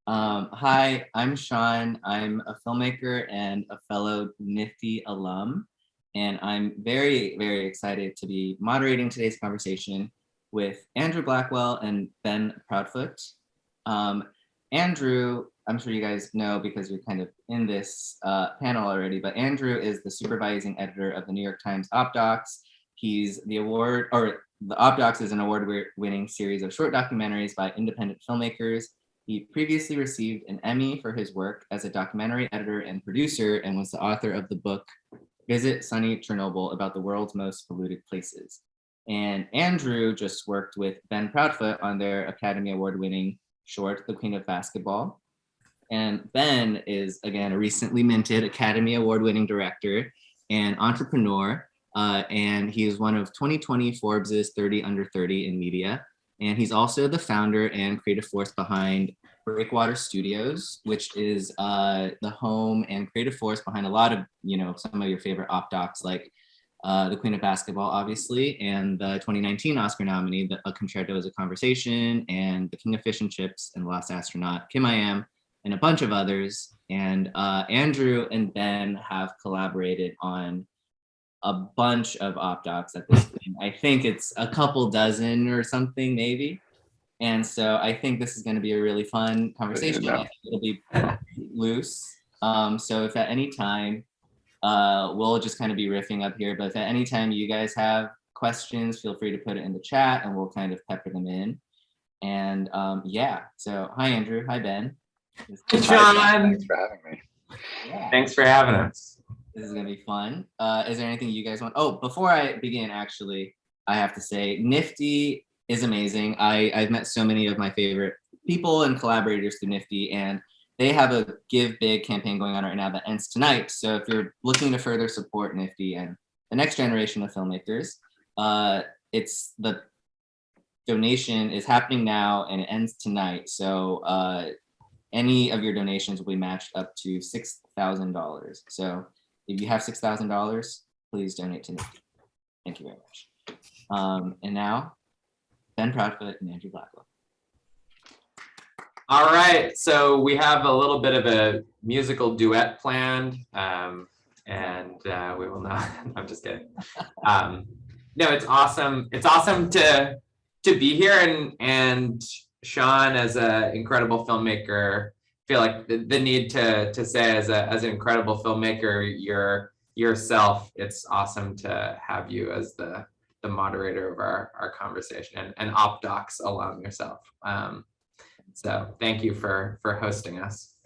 Hi, I'm Sean. I'm a filmmaker and a fellow Nifty alum. And I'm very, very excited to be moderating today's conversation with Andrew Blackwell and Ben Proudfoot. Um, Andrew, I'm sure you guys know because you're kind of in this panel already, but Andrew is the supervising editor of the New York Times Op Docs. He's the Op Docs is an award-winning series of short documentaries by independent filmmakers. He previously received an Emmy for his work as a documentary editor and producer and was the author of the book Visit Sunny Chernobyl about the world's most polluted places. And Andrew just worked with Ben Proudfoot on their Academy Award-winning short, The Queen of Basketball. And Ben is, again, a recently minted Academy Award-winning director and entrepreneur. And he is one of 2020 Forbes' 30 Under 30 in media. And he's also the founder and creative force behind Breakwater Studios, which is the home and creative force behind a lot of, some of your favorite op docs, like The Queen of Basketball, obviously, and the 2019 Oscar nominee, A Concerto as a Conversation, and The King of Fish and Chips, and The Last Astronaut, Kim I Am, and a bunch of others. And Andrew and Ben have collaborated on a bunch of op docs at this point. I think it's a couple dozen or something, maybe. And so I think this is going to be a really fun conversation. I think it'll be loose. So if at any time, we'll just kind of be riffing up here, but if at any time you guys have questions, feel free to put it in the chat and we'll kind of pepper them in. And yeah, so hi, Andrew. Hi, Ben. Hey, Sean. Thanks for having me. Yeah. Thanks for having us. This is gonna be fun. Is there anything you guys want? Oh, before I begin, actually, I have to say Nifty is amazing. I've met so many of my favorite people and collaborators through Nifty, and they have a Give Big campaign going on right now that ends tonight. So if you're looking to further support Nifty and the next generation of filmmakers, it's the donation is happening now and it ends tonight. So any of your donations will be matched up to $6,000. So if you have $6,000, please donate to Nifty. Thank you very much. And now, Ben Proudfoot and Andrew Blackwell. All right, so we have a little bit of a musical duet planned, and we will not. I'm just kidding. No, it's awesome. It's awesome to be here, and Sean, as an incredible filmmaker, feel like the need to say as an incredible filmmaker, yourself, it's awesome to have you as the moderator of our conversation and op docs alum yourself. So thank you for hosting us.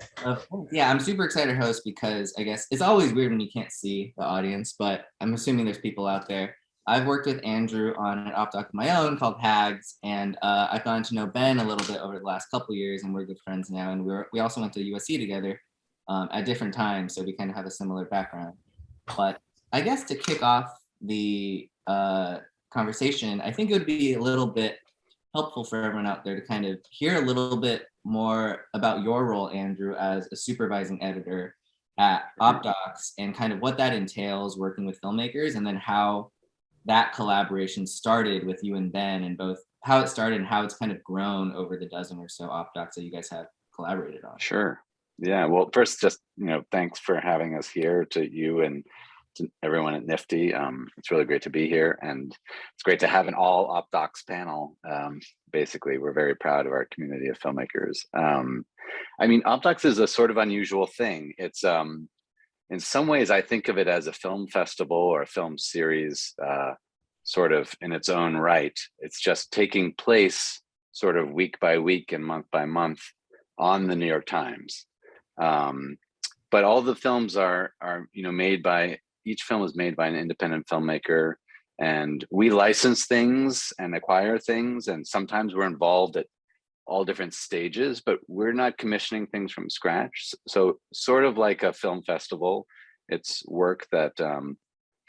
Yeah, I'm super excited to host because I guess it's always weird when you can't see the audience, but I'm assuming there's people out there. I've worked with Andrew on an op doc of my own called Hags, and I've gotten to know Ben a little bit over the last couple of years, and we're good friends now. And we also went to USC together at different times, so we kind of have a similar background. But I guess to kick off the conversation, I think it would be a little bit helpful for everyone out there to kind of hear a little bit more about your role, Andrew, as a supervising editor at op docs and kind of what that entails working with filmmakers, and then how that collaboration started with you and Ben, and both how it started and how it's kind of grown over the dozen or so op docs that you guys have collaborated on. Sure. Yeah. Well, first, just, thanks for having us here, to you and to everyone at Nifty. It's really great to be here, and it's great to have an all op docs panel. Basically, we're very proud of our community of filmmakers. Op docs is a sort of unusual thing. It's in some ways, I think of it as a film festival or a film series, sort of in its own right. It's just taking place sort of week by week and month by month on the New York Times. But all the films are made by, each film is made by an independent filmmaker, and we license things and acquire things, and sometimes we're involved at all different stages, but we're not commissioning things from scratch. So sort of like a film festival, it's work that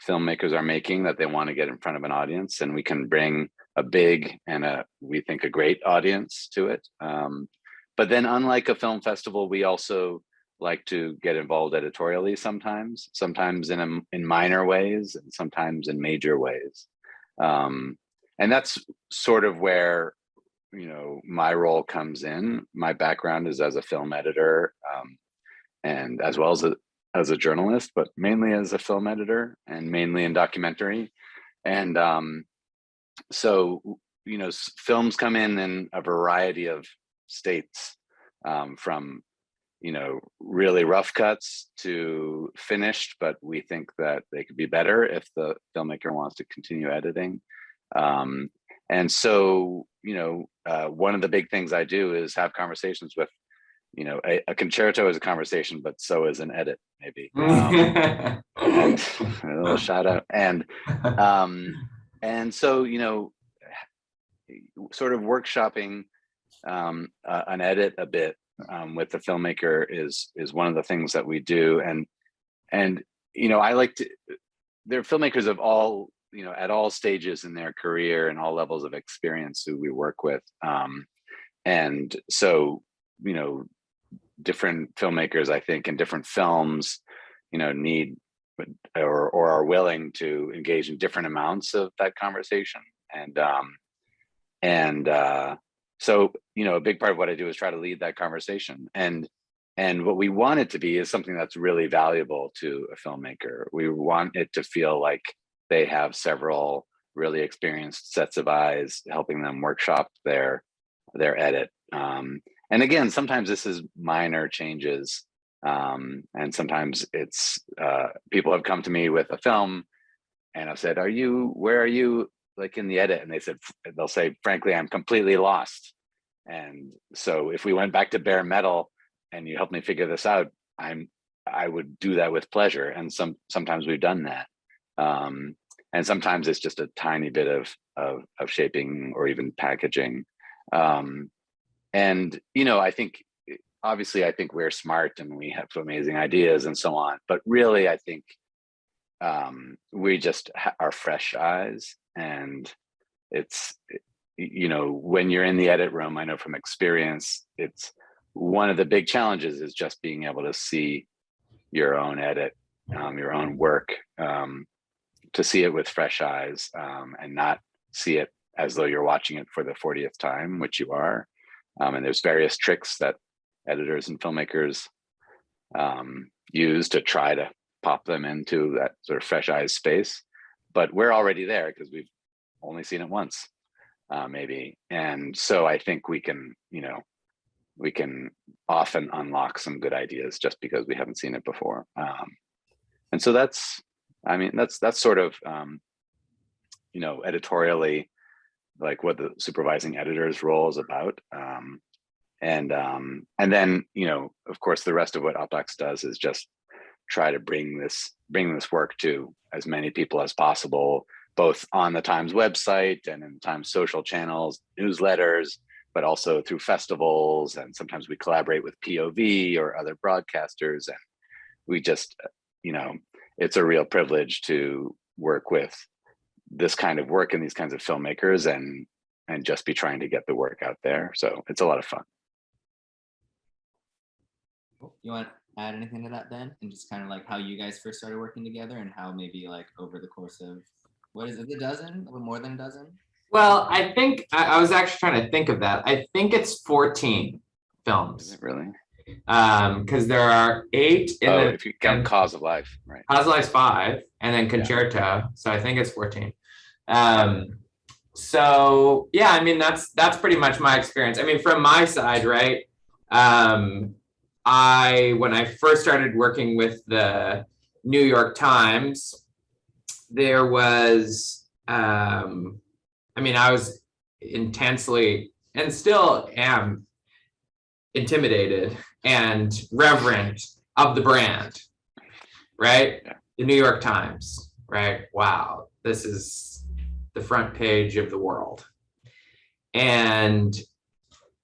filmmakers are making that they want to get in front of an audience, and we can bring a big and we think a great audience to it. But then, unlike a film festival, we also like to get involved editorially sometimes in minor ways and sometimes in major ways. And that's sort of where my role comes in. My background is as a film editor, and as well as a journalist, but mainly as a film editor and mainly in documentary. And so, films come in a variety of states, from really rough cuts to finished, but we think that they could be better if the filmmaker wants to continue editing. And so, one of the big things I do is have conversations with, a concerto is a conversation, but so is an edit, maybe. And a little shout out. And so, sort of workshopping an edit a bit with the filmmaker is one of the things that we do. And I like to, there are filmmakers of all, at all stages in their career and all levels of experience who we work with. And so, different filmmakers, I think, in different films, need or are willing to engage in different amounts of that conversation. So, a big part of what I do is try to lead that conversation. And what we want it to be is something that's really valuable to a filmmaker. We want it to feel like they have several really experienced sets of eyes helping them workshop their edit. And again, sometimes this is minor changes. And sometimes it's people have come to me with a film and I've said, where are you like in the edit? And they'll say, frankly, I'm completely lost. And so if we went back to bare metal and you helped me figure this out, I would do that with pleasure. And sometimes we've done that. And sometimes it's just a tiny bit of shaping or even packaging. And, I think, obviously, I think we're smart and we have amazing ideas and so on. But really, I think we just are fresh eyes. And it's, when you're in the edit room, I know from experience, it's one of the big challenges is just being able to see your own edit, your own work, to see it with fresh eyes, and not see it as though you're watching it for the 40th time, which you are. And there's various tricks that editors and filmmakers use to try to pop them into that sort of fresh eyes space. But we're already there because we've only seen it once, maybe. And so I think we can often unlock some good ideas just because we haven't seen it before. And so that's sort of, editorially, like what the supervising editor's role is about. And then, of course, the rest of what Opdocs does is just try to bring this work to as many people as possible, both on the Times website and in Times social channels, newsletters, but also through festivals. And sometimes we collaborate with POV or other broadcasters. And we just, it's a real privilege to work with this kind of work and these kinds of filmmakers and just be trying to get the work out there. So it's a lot of fun. You want to add anything to that, Ben? And just kind of like how you guys first started working together and how maybe like over the course of, what is it, a dozen? A little more than a dozen? Well, I think I was actually trying to think of that. I think it's 14 films. Is it really? Because there are 8 in the, if you count Cause of Life, right? Cause of Life's 5, and then Concerto. Yeah. So I think it's 14. So yeah, I mean that's pretty much my experience. I mean, from my side, right? When I first started working with the New York Times, there was I was intensely and still am intimidated and reverent of the brand, right? The New York Times, right? Wow, this is the front page of the world. And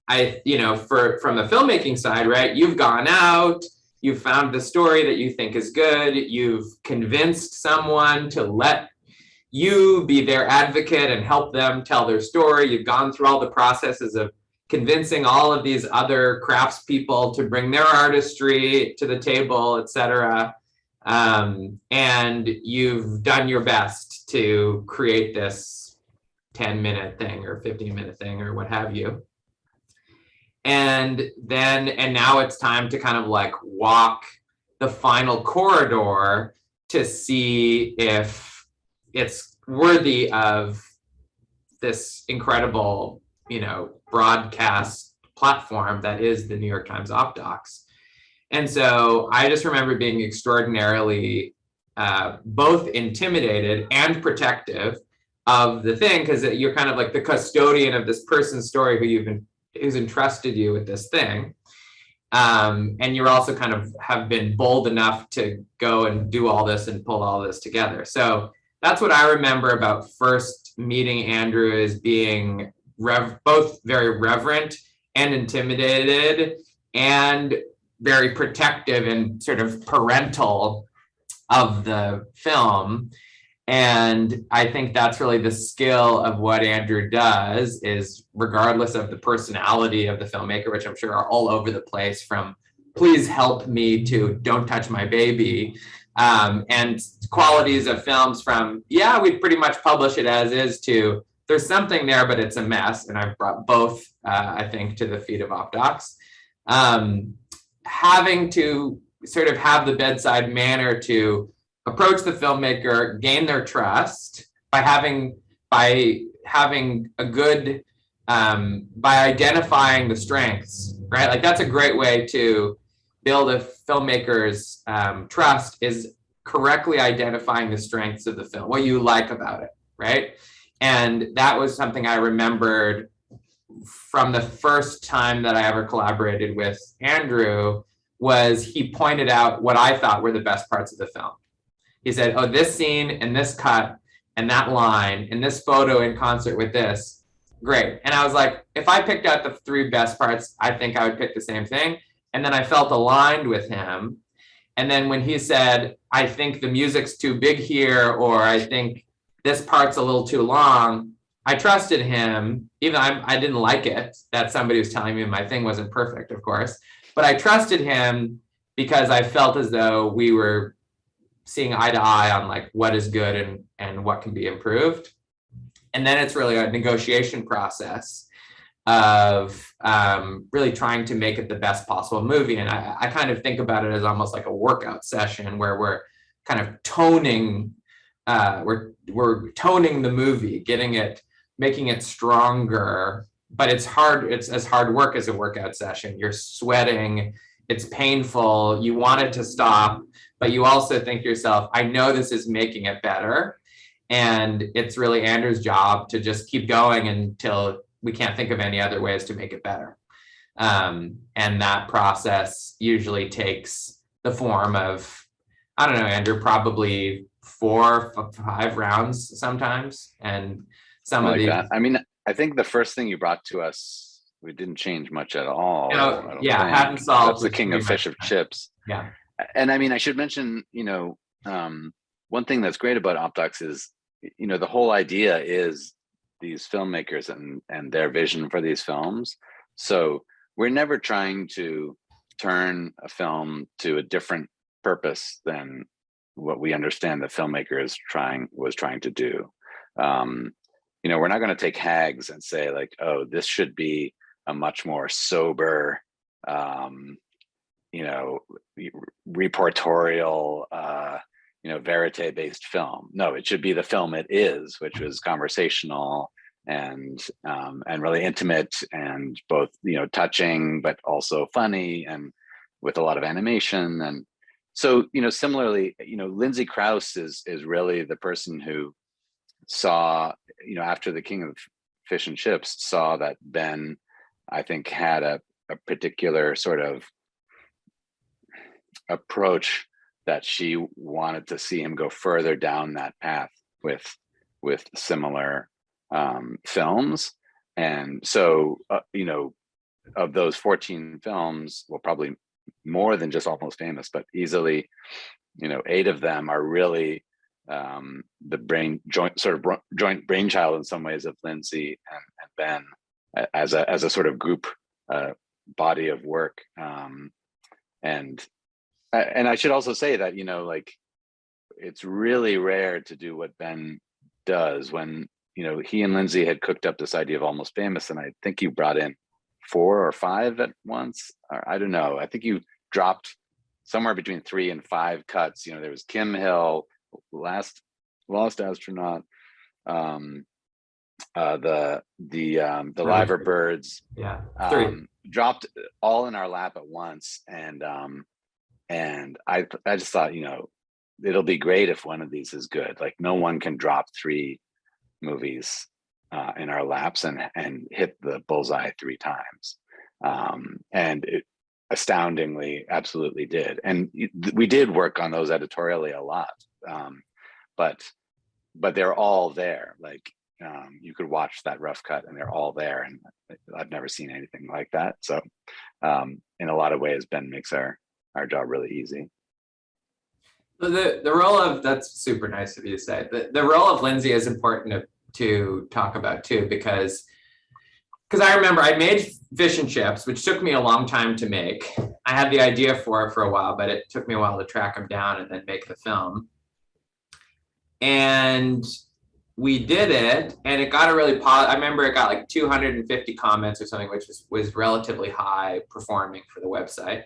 from the filmmaking side, right? You've gone out, you've found the story that you think is good, you've convinced someone to let you be their advocate and help them tell their story. You've gone through all the processes of convincing all of these other craftspeople to bring their artistry to the table, etc. And you've done your best to create this 10-minute thing or 15-minute thing or what have you. And now it's time to kind of like walk the final corridor to see if it's worthy of this incredible, broadcast platform that is the New York Times Op Docs. And so I just remember being extraordinarily both intimidated and protective of the thing, because you're kind of like the custodian of this person's story who's entrusted you with this thing. And you're also kind of have been bold enough to go and do all this and pull all this together. So that's what I remember about first meeting Andrew, as being both very reverent and intimidated and very protective and sort of parental of the film. And I think that's really the skill of what Andrew does, is regardless of the personality of the filmmaker, which I'm sure are all over the place, from please help me to don't touch my baby, and qualities of films from, yeah, we'd pretty much publish it as is, to there's something there, but it's a mess. And I've brought both, I think, to the feet of Op Docs. Having to sort of have the bedside manner to approach the filmmaker, gain their trust by having a good, by identifying the strengths, right? Like that's a great way to build a filmmaker's trust, is correctly identifying the strengths of the film, what you like about it, right? And that was something I remembered from the first time that I ever collaborated with Andrew, was he pointed out what I thought were the best parts of the film. He said, oh, this scene and this cut and that line and this photo in concert with this, great. And I was like, if I picked out the 3 best parts, I think I would pick the same thing. And then I felt aligned with him. And then when he said, I think the music's too big here, or I think this part's a little too long, I trusted him, even though I didn't like it, that somebody was telling me my thing wasn't perfect, of course. But I trusted him because I felt as though we were seeing eye to eye on like what is good and what can be improved. And then it's really a negotiation process of really trying to make it the best possible movie. And I kind of think about it as almost like a workout session where we're kind of toning, we're toning the movie, making it stronger. But it's hard, it's as hard work as a workout session. You're sweating, it's painful, you want it to stop, but you also think to yourself, I know this is making it better. And it's really Andrew's job to just keep going until we can't think of any other ways to make it better. And that process usually takes the form of, I don't know, Andrew, probably 4 or 5 rounds sometimes. And some like of these. that. I mean, I think the first thing you brought to us, we didn't change much at all. Yeah, hadn't solved. That's the king of fish of chips. Yeah. And I mean, I should mention, one thing that's great about Op Docs is, the whole idea is these filmmakers and their vision for these films. So we're never trying to turn a film to a different purpose than what we understand the filmmaker was trying to do. We're not going to take Hags and say like, oh, this should be a much more sober, reportorial, verite-based film. No, it should be the film it is, which was conversational and really intimate and both, touching, but also funny and with a lot of animation. And so, similarly, Lindsay Krause is really the person who saw, after The King of Fish and Chips, saw that Ben, I think, had a particular sort of approach that she wanted to see him go further down that path with similar films. And so, of those 14 films, well, probably more than just Almost Famous, but easily, 8 of them are really the joint brainchild in some ways of Lindsay and Ben as a sort of group body of work. And I should also say that, it's really rare to do what Ben does when, he and Lindsay had cooked up this idea of Almost Famous, and I think you brought in 4 or 5 at once. Or I don't know. I think you dropped somewhere between 3 and 5 cuts. There was Kim Hill, Lost Astronaut, the Liver Birds. Yeah, 3. Dropped all in our lap at once, and I just thought, it'll be great if one of these is good. Like, no one can drop 3 movies in our laps and hit the bullseye 3 times, and it astoundingly absolutely did. And we did work on those editorially a lot, but they're all there. Like, you could watch that rough cut and they're all there, and I've never seen anything like that. So in a lot of ways, Ben makes our job really easy. The role of, that's super nice of you to say. The role of Lindsay is important to talk about too, because I remember I made Fish and Chips, which took me a long time to make. I had the idea for it for a while, but it took me a while to track them down and then make the film. And we did it, and it got a really I remember it got like 250 comments or something, which was relatively high performing for the website.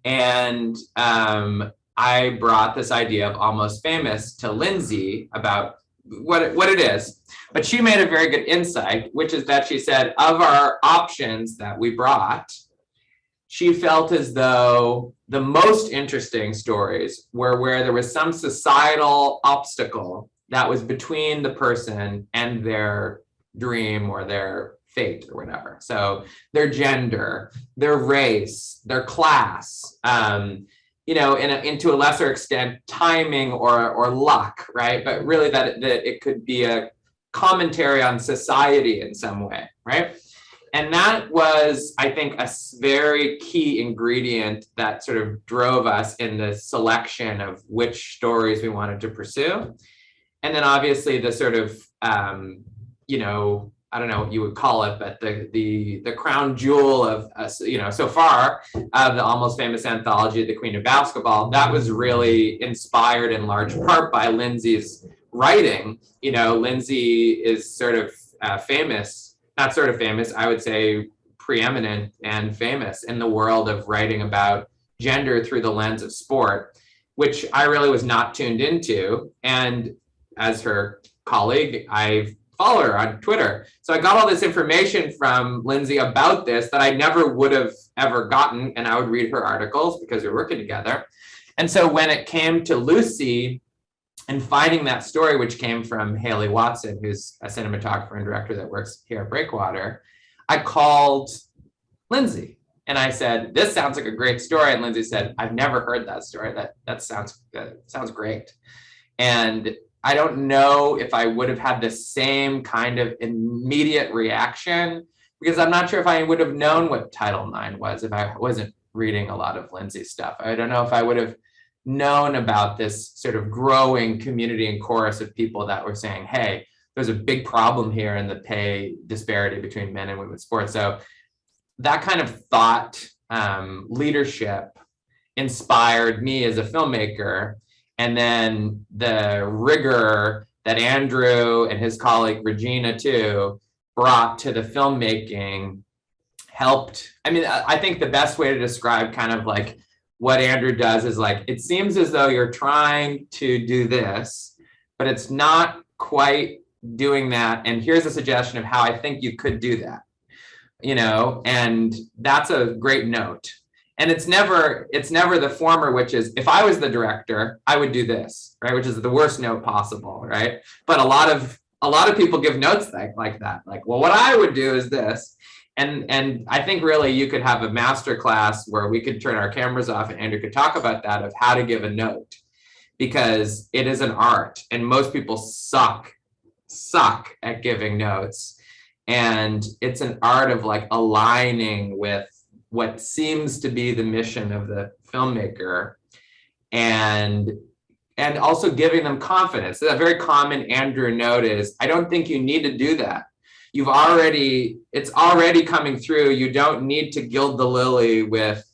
And I brought this idea of Almost Famous to Lindsay about what it is. But she made a very good insight, which is that she said, of our options that we brought, she felt as though the most interesting stories were where there was some societal obstacle that was between the person and their dream or their fate or whatever. So their gender, their race, their class, into a lesser extent, timing or luck, right? But really that it could be a commentary on society in some way, right? And that was, I think, a very key ingredient that sort of drove us in the selection of which stories we wanted to pursue. And then obviously the sort of, I don't know what you would call it, but the crown jewel of, so far of the Almost Famous anthology, The Queen of Basketball, that was really inspired in large part by Lindsay's writing. Lindsay is sort of famous, not sort of famous, I would say preeminent and famous in the world of writing about gender through the lens of sport, which I really was not tuned into. And as her colleague, I follow her on Twitter. So I got all this information from Lindsay about this that I never would have ever gotten, and I would read her articles because we were working together. And so when it came to Lucy and finding that story, which came from Haley Watson, who's a cinematographer and director that works here at Breakwater, I called Lindsay and I said, this sounds like a great story. And Lindsay said, I've never heard that story. That sounds great. And I don't know if I would have had the same kind of immediate reaction, because I'm not sure if I would have known what Title IX was if I wasn't reading a lot of Lindsay's stuff. I don't know if I would have known about this sort of growing community and chorus of people that were saying, hey, there's a big problem here in the pay disparity between men and women's sports. So that kind of thought leadership inspired me as a filmmaker. And then the rigor that Andrew and his colleague Regina too brought to the filmmaking helped. I mean, I think the best way to describe kind of like what Andrew does is like, it seems as though you're trying to do this, but it's not quite doing that. And here's a suggestion of how I think you could do that, and that's a great note. And it's never the former, which is, if I was the director, I would do this, right? Which is the worst note possible, right? But a lot of people give notes like that, like, well, what I would do is this. And I think really you could have a master class where we could turn our cameras off and Andrew could talk about that, of how to give a note, because it is an art and most people suck at giving notes. And it's an art of like aligning with what seems to be the mission of the filmmaker, and also giving them confidence. A very common Andrew note is, I don't think you need to do that. It's already coming through. You don't need to gild the lily with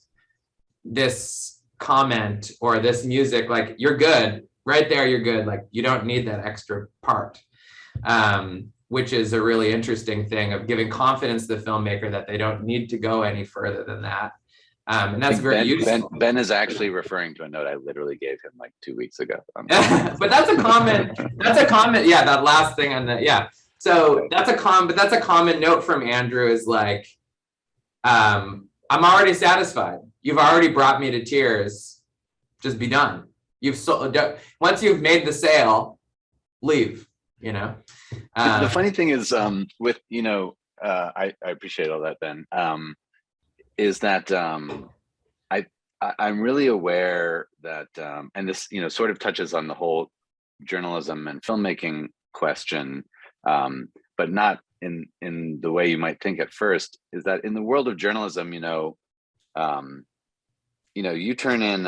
this comment or this music. Like, you're good right there. You're good. Like, you don't need that extra part. And which is a really interesting thing of giving confidence to the filmmaker that they don't need to go any further than that. And that's very useful. Ben is actually referring to a note I literally gave him like 2 weeks ago. But that's a comment. Yeah, that last thing on the, yeah. So that's a common note from Andrew is like, I'm already satisfied. You've already brought me to tears. Just be done. Once you've made the sale, leave, you know? The funny thing is, with, I appreciate all that, Ben, is that I'm really aware that, and this, sort of touches on the whole journalism and filmmaking question, but not in the way you might think at first, is that in the world of journalism, you turn in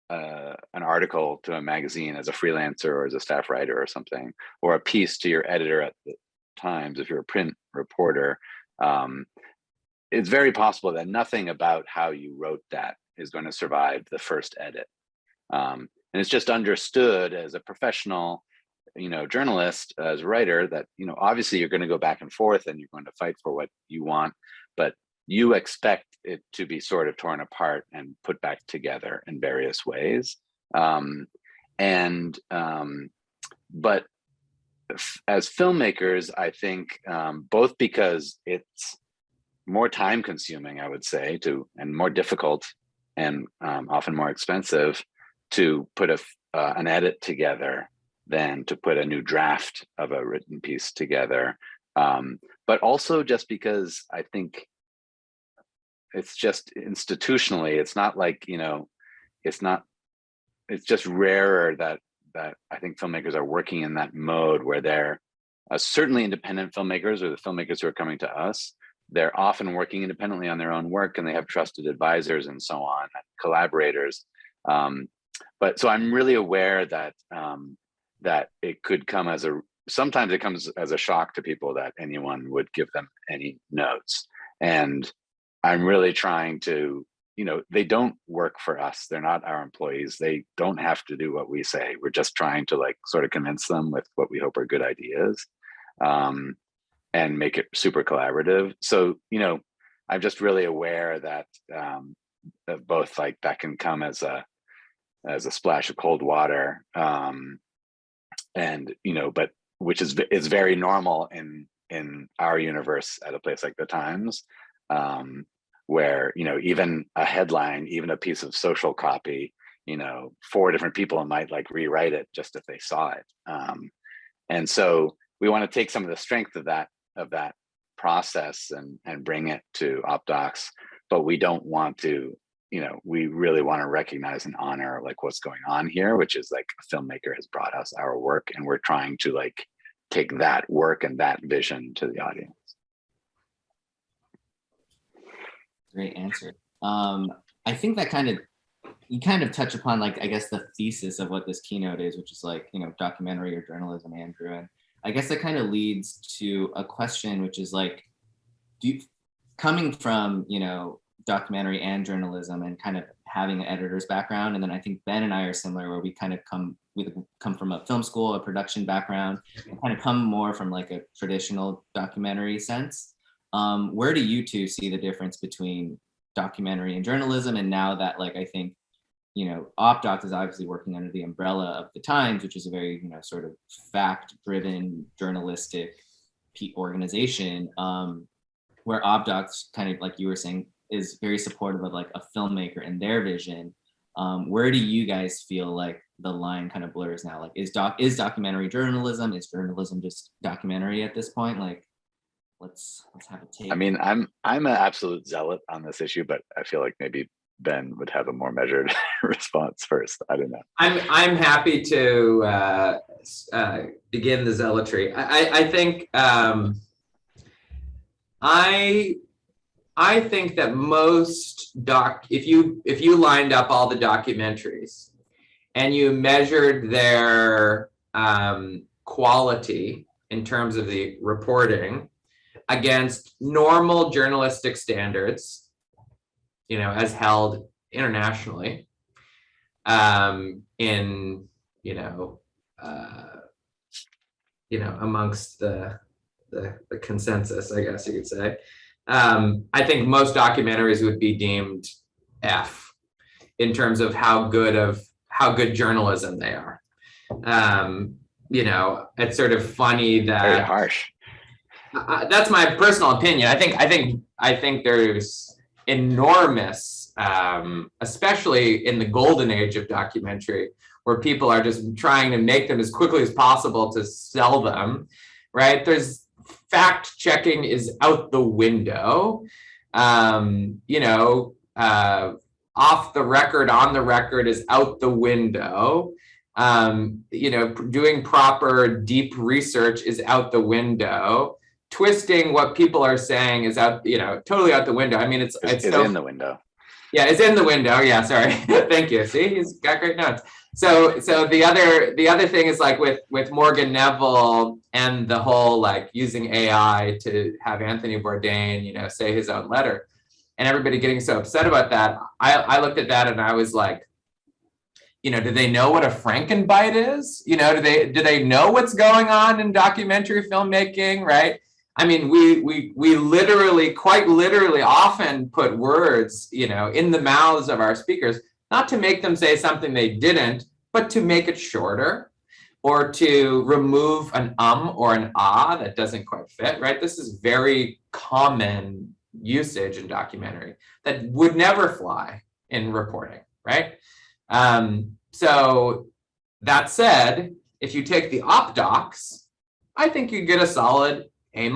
an article to a magazine as a freelancer or as a staff writer or something, or a piece to your editor at the Times if you're a print reporter. It's very possible that nothing about how you wrote that is going to survive the first edit. And it's just understood as a professional, journalist, as a writer, that, obviously you're going to go back and forth and you're going to fight for what you want, but you expect it to be sort of torn apart and put back together in various ways. But as filmmakers, I think, both because it's more time consuming, I would say, and more difficult and often more expensive to put an edit together than to put a new draft of a written piece together. But also just because I think it's just institutionally, it's not like, it's just rarer that I think filmmakers are working in that mode where they're certainly independent filmmakers, or the filmmakers who are coming to us. They're often working independently on their own work, and they have trusted advisors and so on, and collaborators. But so I'm really aware that that it could come sometimes it comes as a shock to people that anyone would give them any notes. And I'm really trying to, they don't work for us. They're not our employees. They don't have to do what we say. We're just trying to sort of convince them with what we hope are good ideas, and make it super collaborative. So, I'm just really aware that both that can come as a splash of cold water, and but which is very normal in our universe at a place like the Times, where even a headline, even a piece of social copy, 4 different people might rewrite it just if they saw it, and so we want to take some of the strength of that process and bring it to OpDocs, but we don't want to, we really want to recognize and honor what's going on here, which is a filmmaker has brought us our work, and we're trying to take that work and that vision to the audience. Great answer. I think that you kind of touch upon I guess the thesis of what this keynote is, which is documentary or journalism, Andrew. And I guess that kind of leads to a question, which is coming from, documentary and journalism and kind of having an editor's background. And then I think Ben and I are similar, where we come from a film school, a production background, and kind of come more from a traditional documentary sense. Where do you two see the difference between documentary and journalism? And now that I think, OpDocs is obviously working under the umbrella of the Times, which is a very, sort of fact-driven journalistic organization, where OpDocs kind of, like you were saying, is very supportive of a filmmaker and their vision. Where do you guys feel the line kind of blurs now? Is documentary journalism? Is journalism just documentary at this point? Let's have a take. I mean, I'm an absolute zealot on this issue, but I feel like maybe Ben would have a more measured response first. I don't know. I'm happy to begin the zealotry. I think I think that most if you lined up all the documentaries and you measured their quality in terms of the reporting against normal journalistic standards, as held internationally, in amongst the consensus, I guess you could say. I think most documentaries would be deemed F in terms of how good journalism they are. It's sort of funny that Very harsh. That's my personal opinion. I think there's enormous, especially in the golden age of documentary, where people are just trying to make them as quickly as possible to sell them, right? There's fact checking is out the window. Off the record, on the record is out the window. Doing proper deep research is out the window. Twisting what people are saying is out, totally out the window. I mean, it's in the window. Yeah, it's in the window. Yeah, sorry. Thank you. See, he's got great notes. So the other thing is like with Morgan Neville and the whole like using AI to have Anthony Bourdain, say his own letter, and everybody getting so upset about that. I looked at that and I was like, do they know what a Frankenbite is? Do they know what's going on in documentary filmmaking, right? I mean, we literally, quite literally often put words, in the mouths of our speakers, not to make them say something they didn't, but to make it shorter or to remove an or an that doesn't quite fit, right? This is very common usage in documentary that would never fly in reporting, right? So that said, if you take the op docs, I think you get a solid A-,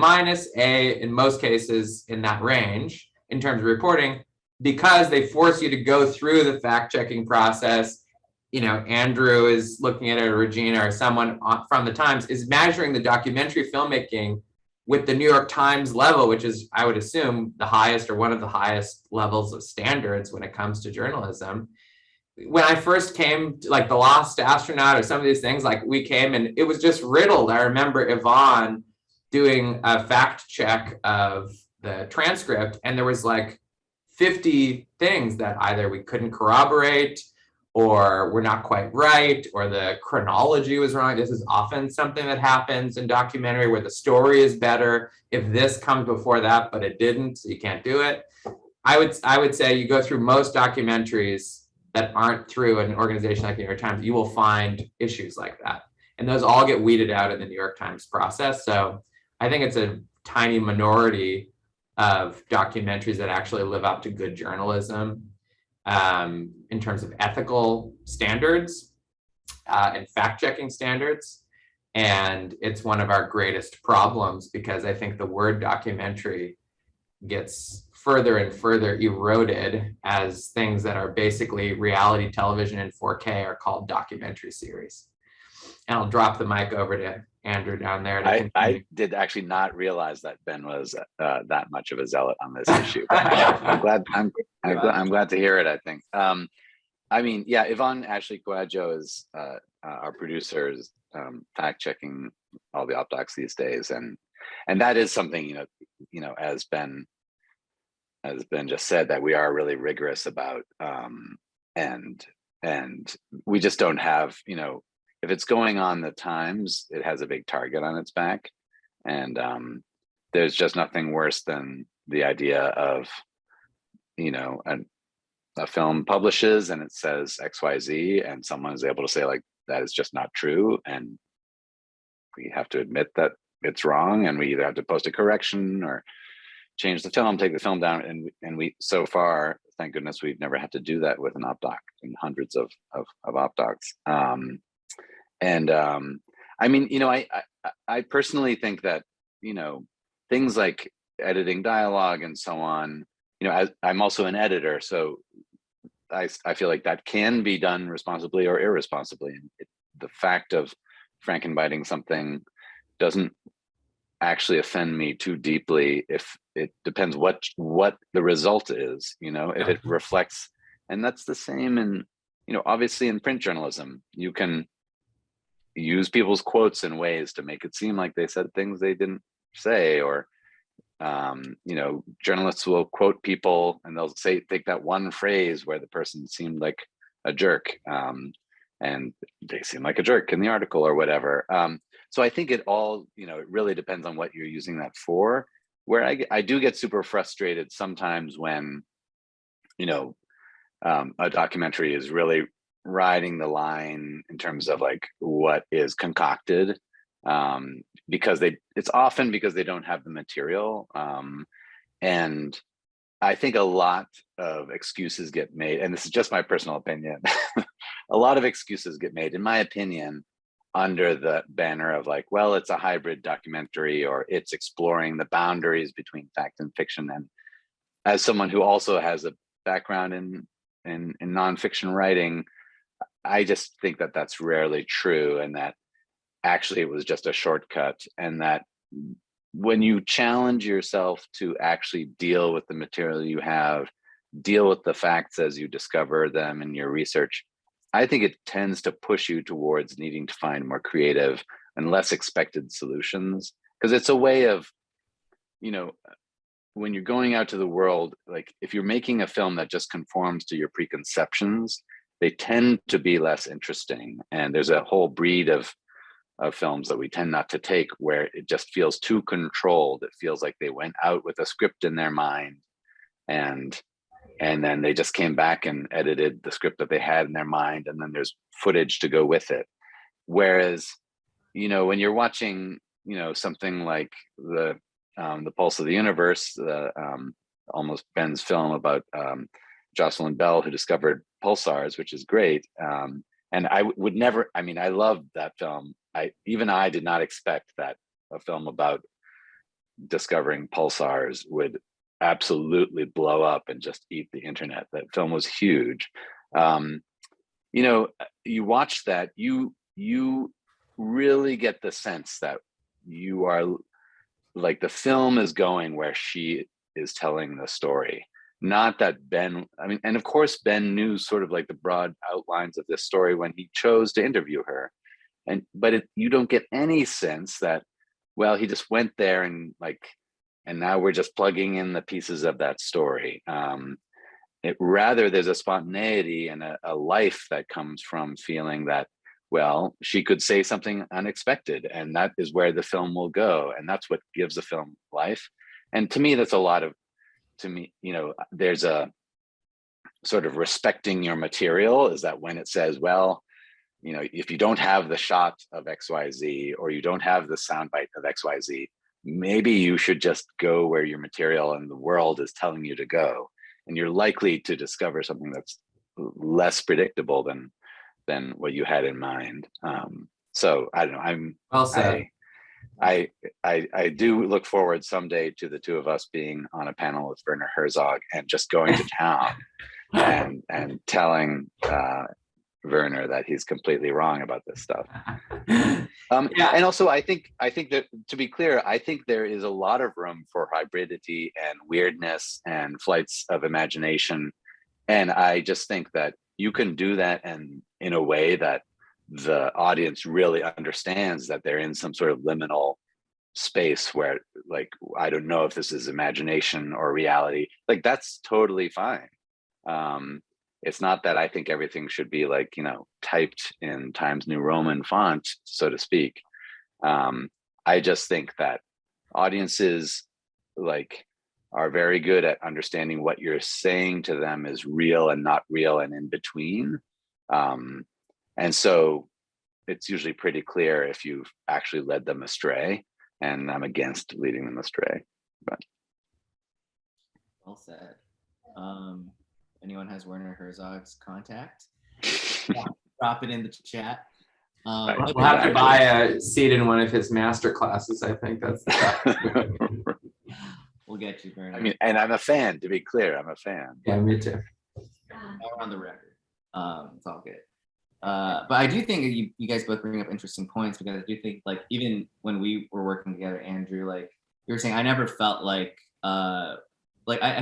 A in most cases in that range in terms of reporting, because they force you to go through the fact-checking process. Andrew is looking at it, or Regina, or someone from the Times is measuring the documentary filmmaking with the New York Times level, which is, I would assume, the highest or one of the highest levels of standards when it comes to journalism. When I first came to like The Lost Astronaut or some of these things, like we came and it was just riddled. I remember Yvonne doing a fact check of the transcript, and there was like 50 things that either we couldn't corroborate or were not quite right, or the chronology was wrong. This is often something that happens in documentary where the story is better if this comes before that, but it didn't, so you can't do it. I would say you go through most documentaries that aren't through an organization like the New York Times, you will find issues like that. And those all get weeded out in the New York Times process. So I think it's a tiny minority of documentaries that actually live up to good journalism in terms of ethical standards and fact-checking standards. And it's one of our greatest problems, because I think the word documentary gets further and further eroded as things that are basically reality television in 4K are called documentary series. And I'll drop the mic over to Andrew down there. I did actually not realize that Ben was that much of a zealot on this issue. I'm glad to hear it, I think. I mean, yeah, Yvonne Ashley Coadjo is our producer, is fact checking all the op docs these days. And that is something, as Ben just said, that we are really rigorous about, and we just don't have, if it's going on the Times, it has a big target on its back, and there's just nothing worse than the idea of, a film publishes and it says XYZ, and someone is able to say like, that is just not true, and we have to admit that it's wrong, and we either have to post a correction or change the film, take the film down, and we, so far, thank goodness, we've never had to do that with an op doc, and hundreds of op docs. I mean, I personally think that, things like editing dialogue and so on, as I'm also an editor, so I feel like that can be done responsibly or irresponsibly. And the fact of Frankenbiting something doesn't actually offend me too deeply if it depends what the result is, if it reflects. And that's the same in, obviously in print journalism, you can use people's quotes in ways to make it seem like they said things they didn't say, or journalists will quote people and they'll take that one phrase where the person seemed like a jerk, and they seem like a jerk in the article or whatever. So I think it all, it really depends on what you're using that for. Where I do get super frustrated sometimes when, a documentary is really riding the line in terms of like what is concocted, because it's often because they don't have the material. And I think a lot of excuses get made, and this is just my personal opinion. A lot of excuses get made, in my opinion, under the banner of like, well, it's a hybrid documentary, or it's exploring the boundaries between fact and fiction. And as someone who also has a background in nonfiction writing, I just think that that's rarely true, and that actually it was just a shortcut, and that when you challenge yourself to actually deal with the material you have, deal with the facts as you discover them in your research, I think it tends to push you towards needing to find more creative and less expected solutions. Because it's a way of, when you're going out to the world, like if you're making a film that just conforms to your preconceptions, they tend to be less interesting. And there's a whole breed of films that we tend not to take, where it just feels too controlled. It feels like they went out with a script in their mind, and then they just came back and edited the script that they had in their mind, and then there's footage to go with it. Whereas, when you're watching, something like the Pulse of the Universe, almost Ben's film about Jocelyn Bell, who discovered pulsars, which is great. And I would never, I loved that film. I did not expect that a film about discovering pulsars would absolutely blow up and just eat the internet. That film was huge. You watch that, you really get the sense that you are like, the film is going where she is telling the story. Not that Ben, and of course Ben knew sort of like the broad outlines of this story when he chose to interview her. But you don't get any sense that, well, he just went there and now we're just plugging in the pieces of that story. Rather, there's a spontaneity and a life that comes from feeling that, well, she could say something unexpected, and that is where the film will go. And that's what gives a film life. And to me, that's a lot of, there's a sort of respecting your material, is that when it says, well, if you don't have the shot of XYZ, or you don't have the soundbite of XYZ, maybe you should just go where your material and the world is telling you to go. And you're likely to discover something that's less predictable than what you had in mind. So I don't know, Well said. I do look forward someday to the two of us being on a panel with Werner Herzog and just going to town and telling Werner that he's completely wrong about this stuff. And also, I think that, to be clear, I think there is a lot of room for hybridity and weirdness and flights of imagination. And I just think that you can do that, and in a way that the audience really understands that they're in some sort of liminal space where, like, I don't know if this is imagination or reality. Like, that's totally fine. It's not that I think everything should be like, typed in Times New Roman font, so to speak. I just think that audiences are very good at understanding what you're saying to them is real and not real and in between. And so it's usually pretty clear if you've actually led them astray, and I'm against leading them astray. But well said. Anyone has Werner Herzog's contact? Drop it in the chat. We'll have to buy a seat in one of his master classes. I think that's the We'll get you, Werner. And I'm a fan, to be clear, I'm a fan. Yeah, me too. We're on the record. It's all good. But I do think you guys both bring up interesting points, because I do think, like, even when we were working together, Andrew, like you were saying, I never felt like I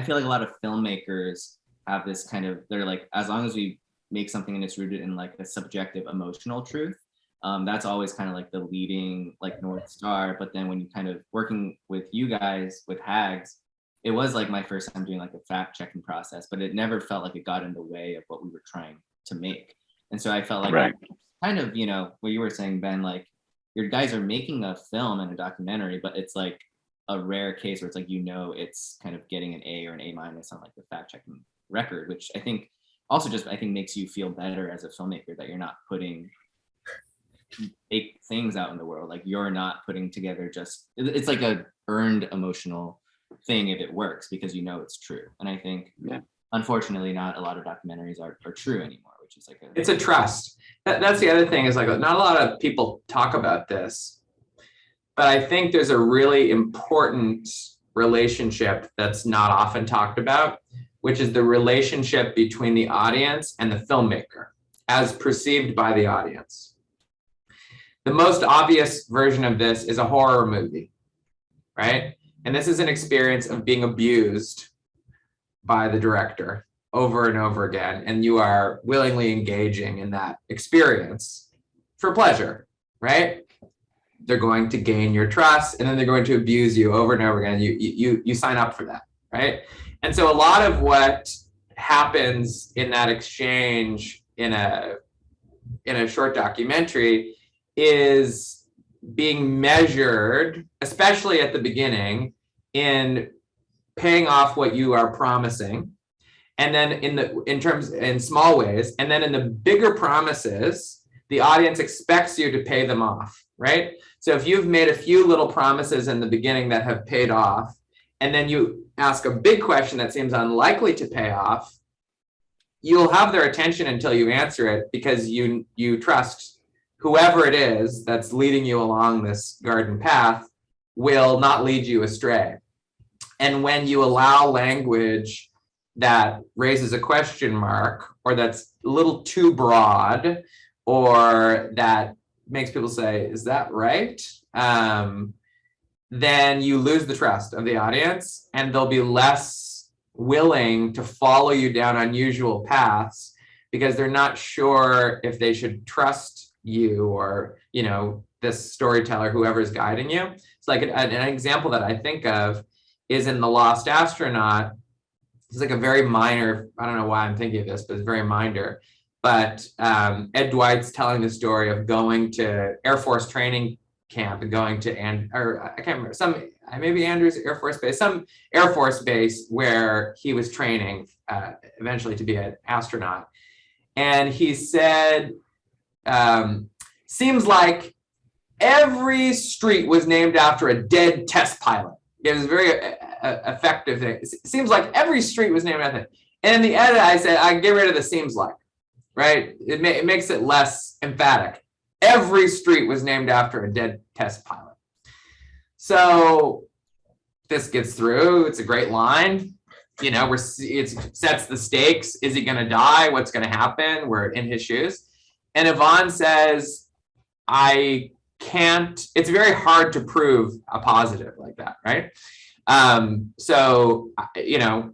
feel like a lot of filmmakers have this kind of, they're like, as long as we make something and it's rooted in like a subjective emotional truth, that's always kind of like the leading like North Star. But then when you kind of working with you guys with Hags, it was like my first time doing like a fact checking process, but it never felt like it got in the way of what we were trying to make. And so I felt like Right. kind of, you know, what you were saying, Ben, like your guys are making a film and a documentary, but it's like a rare case where it's like, you know, it's kind of getting an A or an A- on like the fact checking record, which I think also just, I think makes you feel better as a filmmaker that you're not putting fake things out in the world. Like you're not putting together just, it's like a earned emotional thing if it works because you know it's true. And I think, unfortunately, not a lot of documentaries are true anymore, which is like it's a trust. That's the other thing is like not a lot of people talk about this, but I think there's a really important relationship that's not often talked about, which is the relationship between the audience and the filmmaker as perceived by the audience. The most obvious version of this is a horror movie, right? And this is an experience of being abused by the director over and over again, and you are willingly engaging in that experience for pleasure, right? They're going to gain your trust, and then they're going to abuse you over and over again. You sign up for that, right? And so a lot of what happens in that exchange in a short documentary is being measured, especially at the beginning, in paying off what you are promising, and then in small ways, and then in the bigger promises, the audience expects you to pay them off, right? So if you've made a few little promises in the beginning that have paid off, and then you ask a big question that seems unlikely to pay off, you'll have their attention until you answer it because you trust whoever it is that's leading you along this garden path will not lead you astray. And when you allow language that raises a question mark, or that's a little too broad, or that makes people say, is that right? Then you lose the trust of the audience, and they'll be less willing to follow you down unusual paths because they're not sure if they should trust you or, you know, this storyteller, whoever is guiding you. It's like an example that I think of is in The Lost Astronaut. It's like a very minor, I don't know why I'm thinking of this, but it's very minor. But Ed Dwight's telling the story of going to Air Force training camp and going to, I can't remember, maybe Andrews Air Force Base, some Air Force base where he was training eventually to be an astronaut. And he said, seems like every street was named after a dead test pilot. It was a very effective thing. It seems like every street was named after it. And in the edit, I said, I get rid of the seems like, right? It makes it less emphatic. Every street was named after a dead test pilot. So this gets through. It's a great line. You know, it sets the stakes. Is he going to die? What's going to happen? We're in his shoes. And Yvonne says, I can't, it's very hard to prove a positive like that, right? So, you know,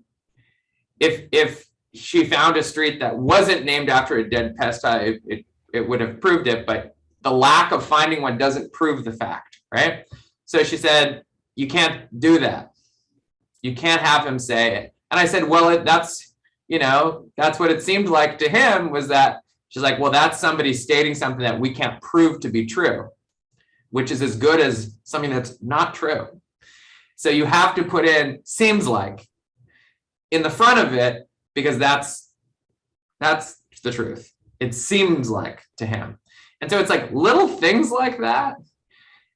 if she found a street that wasn't named after a dead pest, it would have proved it, but the lack of finding one doesn't prove the fact, right? So she said, you can't do that. You can't have him say it. And I said, well, that's, you know, that's what it seemed like to him, was that, she's like, well, that's somebody stating something that we can't prove to be true, which is as good as something that's not true. So you have to put in seems like in the front of it, because that's the truth. It seems like to him. And so it's like little things like that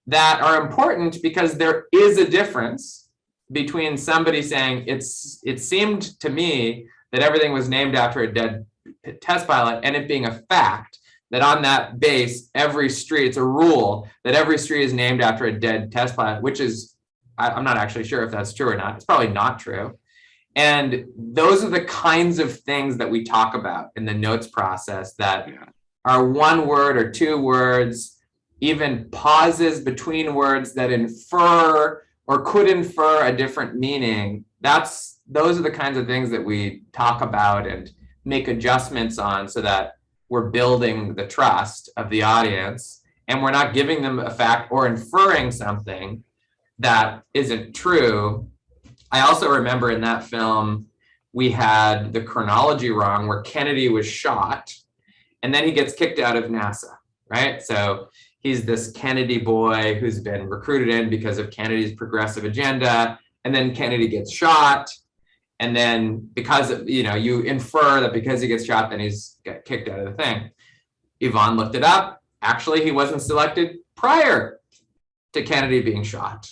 that are important, because there is a difference between somebody saying it seemed to me that everything was named after a dead test pilot, and it being a fact that on that base, every street, it's a rule that every street is named after a dead test pilot, which is, I'm not actually sure if that's true or not. It's probably not true. And those are the kinds of things that we talk about in the notes process that are one word or two words, even pauses between words that infer or could infer a different meaning. Those are the kinds of things that we talk about and make adjustments on, so that we're building the trust of the audience, and we're not giving them a fact or inferring something that isn't true. I also remember in that film, we had the chronology wrong, where Kennedy was shot, And then he gets kicked out of NASA, right? So he's this Kennedy boy who's been recruited in because of Kennedy's progressive agenda. And then Kennedy gets shot. And then because of, you infer that because he gets shot, then he's got kicked out of the thing. Yvonne looked it up. Actually, he wasn't selected prior to Kennedy being shot.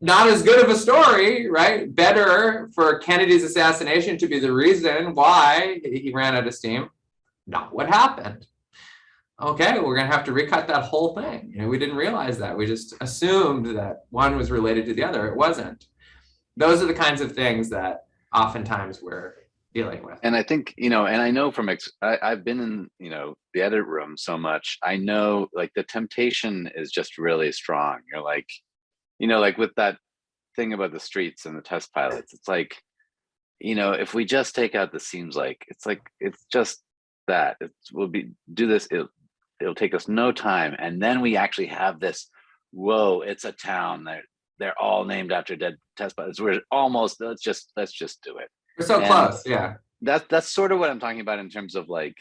Not as good of a story, right? Better for Kennedy's assassination to be the reason why he ran out of steam. Not what happened. Okay, we're going to have to recut that whole thing. We didn't realize that. We just assumed that one was related to the other. It wasn't. Those are the kinds of things that oftentimes we're dealing with. And I think, and I know from, I've been in, the edit room so much, I know like the temptation is just really strong. You're like, like with that thing about the streets and the test pilots, it's like, if we just take out the seems like, it's just that do this, it'll take us no time. And then we actually have this, whoa, it's a town. They're all named after dead test pilots. We're almost, let's just do it. We're so close, yeah. That's sort of what I'm talking about in terms of like,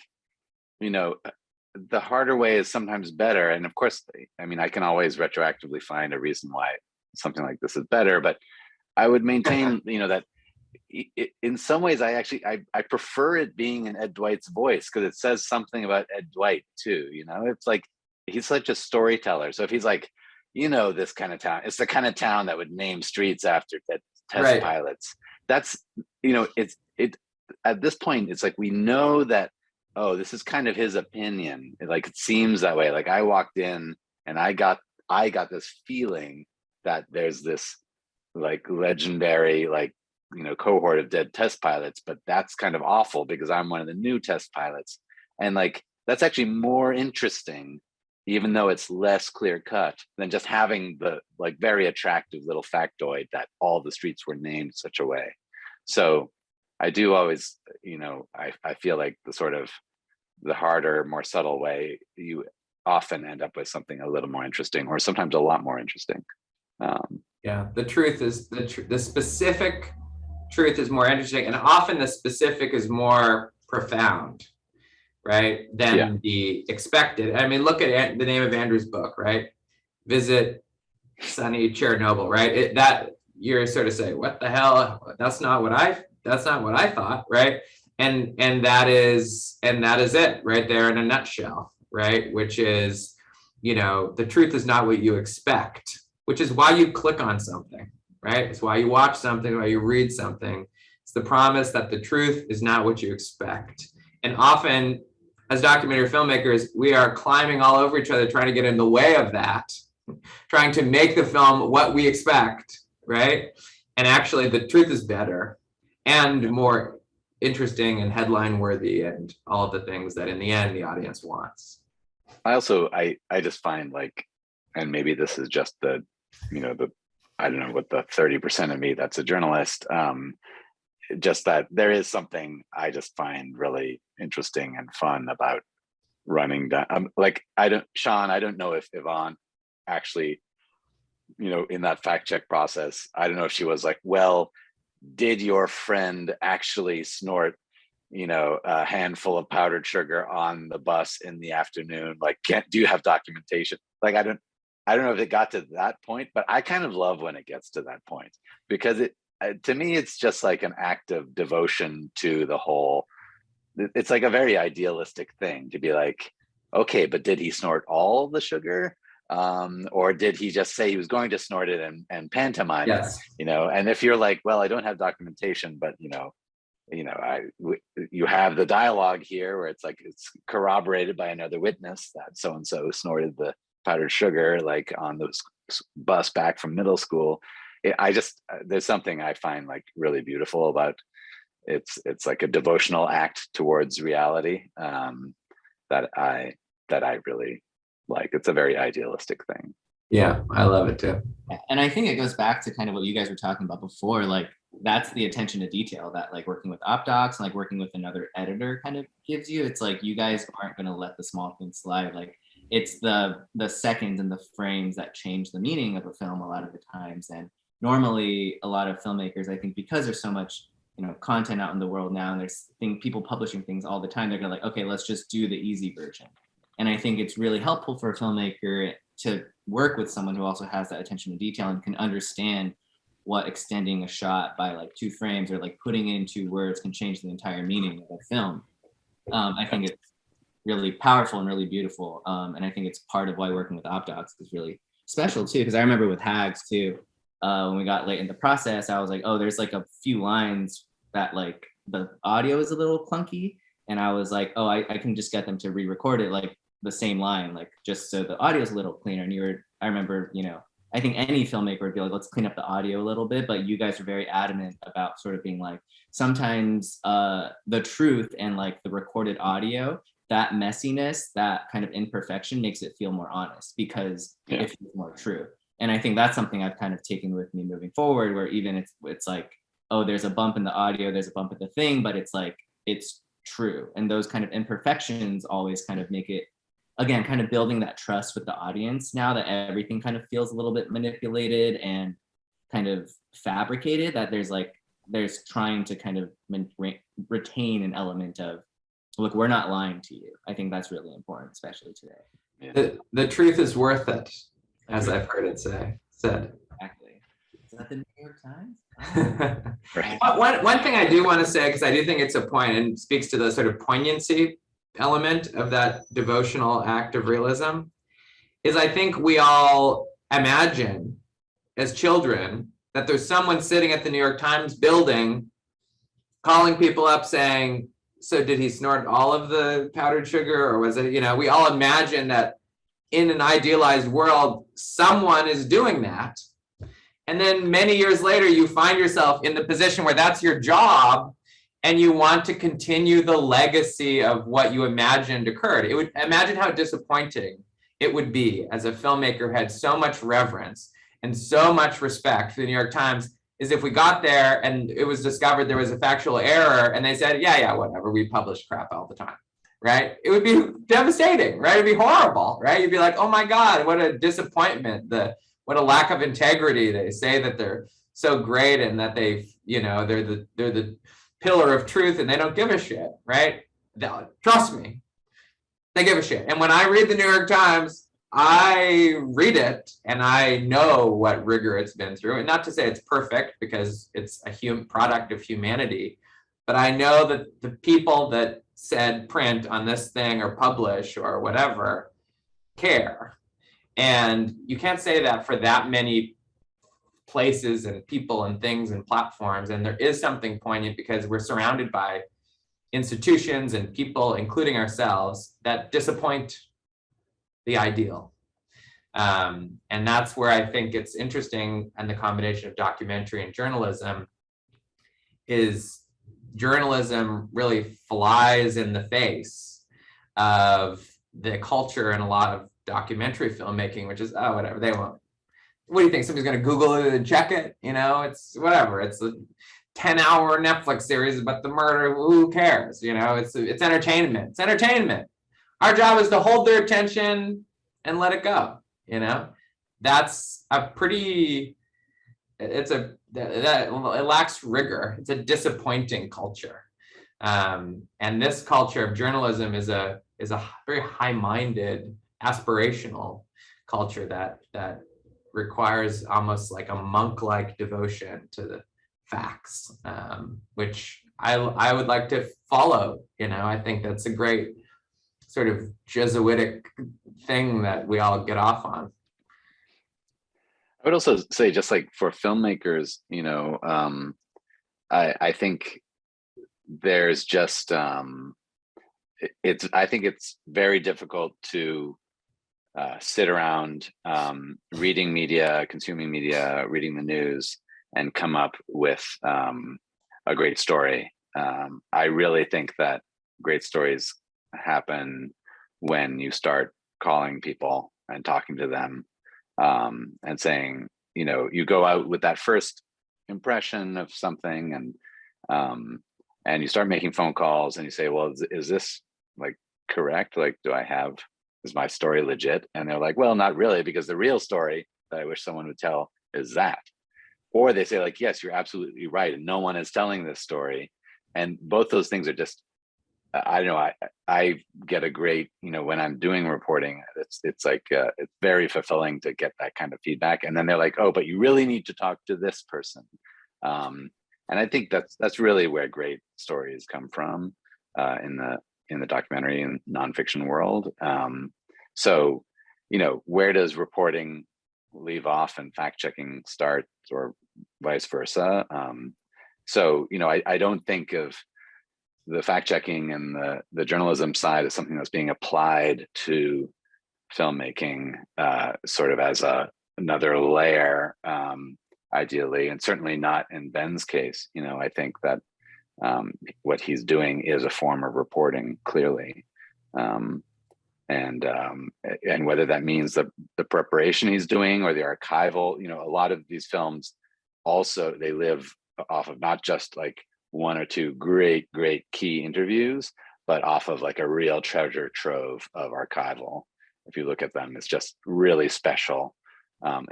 the harder way is sometimes better. And of course, I can always retroactively find a reason why something like this is better, but I would maintain, that in some ways, I prefer it being in Ed Dwight's voice because it says something about Ed Dwight too. It's like he's such a storyteller. So if he's like, this kind of town, it's the kind of town that would name streets after test pilots. That's it at this point. It's like we know that. Oh, this is kind of his opinion. It seems that way. Like I walked in and I got this feeling that there's this like legendary cohort of dead test pilots, but that's kind of awful because I'm one of the new test pilots. And that's actually more interesting, even though it's less clear cut than just having the very attractive little factoid that all the streets were named such a way. So I do always, I feel like the harder, more subtle way, you often end up with something a little more interesting, or sometimes a lot more interesting. Yeah, the truth is the specific truth is more interesting, and often the specific is more profound, right, than the expected. Look at the name of Andrew's book, right? Visit Sunny Chernobyl, right? That you're sort of saying, what the hell? That's not what I thought, right? And that is it right there in a nutshell, right? Which is, the truth is not what you expect, which is why you click on something, right? It's why you watch something, why you read something. It's the promise that the truth is not what you expect. And often, as documentary filmmakers, we are climbing all over each other, trying to get in the way of that, trying to make the film what we expect, right? And actually, the truth is better and more interesting and headline worthy and all of the things that in the end the audience wants. I also, I just find and maybe this is just the I don't know what the 30% of me that's a journalist, just that there is something I just find really interesting and fun about running down. Sean, I don't know if Yvonne actually, in that fact check process, I don't know if she was like, well, did your friend actually snort, a handful of powdered sugar on the bus in the afternoon? Do you have documentation? I don't know if it got to that point, but I kind of love when it gets to that point because to me, it's just like an act of devotion to the whole. It's like a very idealistic thing to be like, okay, but did he snort all the sugar? Or did he just say he was going to snort it and pantomime it? And if you're like, well, I don't have documentation, but you have the dialogue here where it's corroborated by another witness that so-and-so snorted the powdered sugar on the bus back from middle school. There's something I find really beautiful about it's like a devotional act towards reality that I really like. It's a very idealistic thing. Yeah, I love it too. And I think it goes back to kind of what you guys were talking about before. That's the attention to detail that working with OpDocs and working with another editor kind of gives you. It's you guys aren't going to let the small things slide. It's the seconds and the frames that change the meaning of a film a lot of the times. And normally a lot of filmmakers, I think because there's so much content out in the world now, and there's people publishing things all the time. They're gonna like, okay, let's just do the easy version. And I think it's really helpful for a filmmaker to work with someone who also has that attention to detail and can understand what extending a shot by like 2 frames or like putting it into words can change the entire meaning of a film. I think it's really powerful and really beautiful. And I think it's part of why working with OpDocs is really special too. Because I remember with Hags too, when we got late in the process, I was like, oh, there's like a few lines that like the audio is a little clunky. And I was like, oh, I can just get them to re-record it like the same line, like just so the audio is a little cleaner. And I remember, I think any filmmaker would be like, let's clean up the audio a little bit, but you guys are very adamant about sort of being like, sometimes the truth and like the recorded audio, that messiness, that kind of imperfection makes it feel more honest because it feels more true. And I think that's something I've kind of taken with me moving forward, where even it's like, oh, there's a bump in the audio, there's a bump in the thing, but it's like, it's true. And those kind of imperfections always kind of make it, again, kind of building that trust with the audience now that everything kind of feels a little bit manipulated and kind of fabricated, that there's trying to kind of retain an element of, look, we're not lying to you. I think that's really important, especially today. The truth is worth it, as I've heard it said. Exactly. Is that the New York Times? Right. One thing I do want to say, because I do think it's a point and speaks to the sort of poignancy element of that devotional act of realism, is I think we all imagine as children that there's someone sitting at the New York Times building calling people up saying, so did he snort all of the powdered sugar, or was it, we all imagine that in an idealized world, someone is doing that. And then many years later, you find yourself in the position where that's your job, and you want to continue the legacy of what you imagined occurred. Imagine how disappointing it would be as a filmmaker who had so much reverence and so much respect for the New York Times, is if we got there and it was discovered there was a factual error and they said, yeah, whatever, we publish crap all the time, right? It would be devastating, right? It'd be horrible, right? You'd be like, oh my God, what a disappointment, what a lack of integrity. They say that they're so great and that they're the pillar of truth and they don't give a shit, right? Trust me, they give a shit. And when I read the New York Times, I read it and I know what rigor it's been through. And not to say it's perfect, because it's a product of humanity, but I know that the people that said print on this thing or publish or whatever care. And you can't say that for that many places and people and things and platforms. And there is something poignant because we're surrounded by institutions and people, including ourselves, that disappoint the ideal. And that's where I think it's interesting, and the combination of documentary and journalism is journalism really flies in the face of the culture and a lot of documentary filmmaking, which is, oh, whatever, they won't. What do you think? Somebody's going to Google it and check it? It's whatever. It's a 10-hour Netflix series about the murder. Who cares? It's entertainment. It's entertainment. Our job is to hold their attention and let it go. That's a pretty, it lacks rigor. It's a disappointing culture. And this culture of journalism is a very high-minded, aspirational culture that requires almost like a monk-like devotion to the facts, which I would like to follow. I think that's a great sort of Jesuitic thing that we all get off on. I would also say, just like for filmmakers, I think there's just I think it's very difficult to sit around reading media, consuming media, reading the news, and come up with a great story. I really think that great stories happen when you start calling people and talking to them, and saying, you go out with that first impression of something, and you start making phone calls and you say, well, is this like correct? Like, is my story legit? And they're like, well, not really, because the real story that I wish someone would tell is that. or they say like, yes, you're absolutely right, and no one is telling this story. And both those things are just, I don't know, I get a great, when I'm doing reporting, it's like, it's very fulfilling to get that kind of feedback. And then they're like, oh, but you really need to talk to this person. And I think that's really where great stories come from in the documentary and nonfiction world. So, where does reporting leave off and fact checking start, or vice versa? So, I don't think of the fact checking and the journalism side as something that's being applied to filmmaking, sort of as another layer, ideally, and certainly not in Ben's case. I think that what he's doing is a form of reporting, clearly. And whether that means the preparation he's doing or the archival, a lot of these films also, they live off of not just like one or two great key interviews, but off of like a real treasure trove of archival. If you look at them, it's just really special.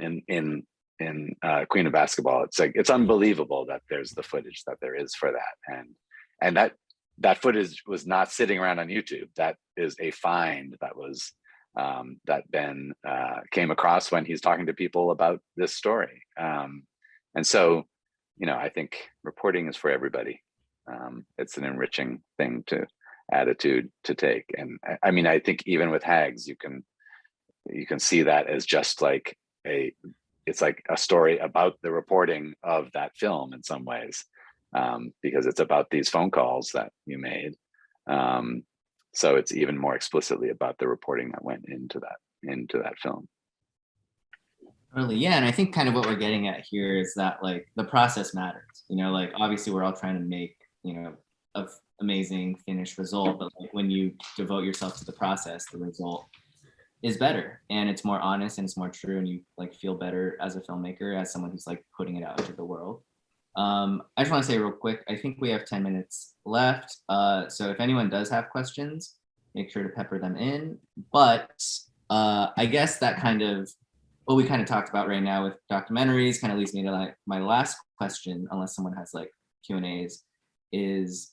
In Queen of Basketball, it's like, it's unbelievable that there's the footage that there is for that, and that footage was not sitting around on YouTube. That is a find that was that Ben came across when he's talking to people about this story. And so, I think reporting is for everybody. It's an enriching thing attitude to take. And I mean, I think even with Hags, you can see that as just like it's like a story about the reporting of that film in some ways, because it's about these phone calls that you made. So it's even more explicitly about the reporting that went into that film. Totally, yeah, and I think kind of what we're getting at here is that like the process matters. Like obviously we're all trying to make an amazing finished result, but like when you devote yourself to the process, the result is better, and it's more honest, and it's more true, and you like feel better as a filmmaker, as someone who's like putting it out into the world. I just want to say real quick, I think we have 10 minutes left. So if anyone does have questions, make sure to pepper them in. But I guess that kind of what we kind of talked about right now with documentaries kind of leads me to like my last question, unless someone has like Q&As, is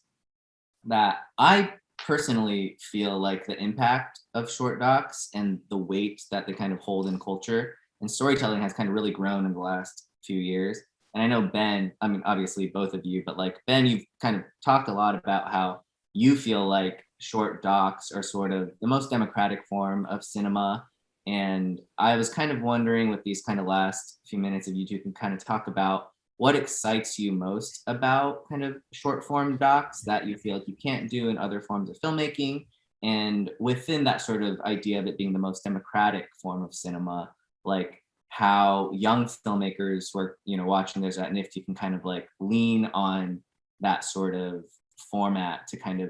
that I personally feel like the impact of short docs and the weight that they kind of hold in culture and storytelling has kind of really grown in the last few years. And I know Ben, I mean, obviously both of you, but like Ben, you've kind of talked a lot about how you feel like short docs are sort of the most democratic form of cinema. And I was kind of wondering with these kind of last few minutes, if you two can kind of talk about what excites you most about kind of short form docs that you feel like you can't do in other forms of filmmaking. And within that sort of idea of it being the most democratic form of cinema, like how young filmmakers who are, watching this at Nifty can kind of like lean on that sort of format to kind of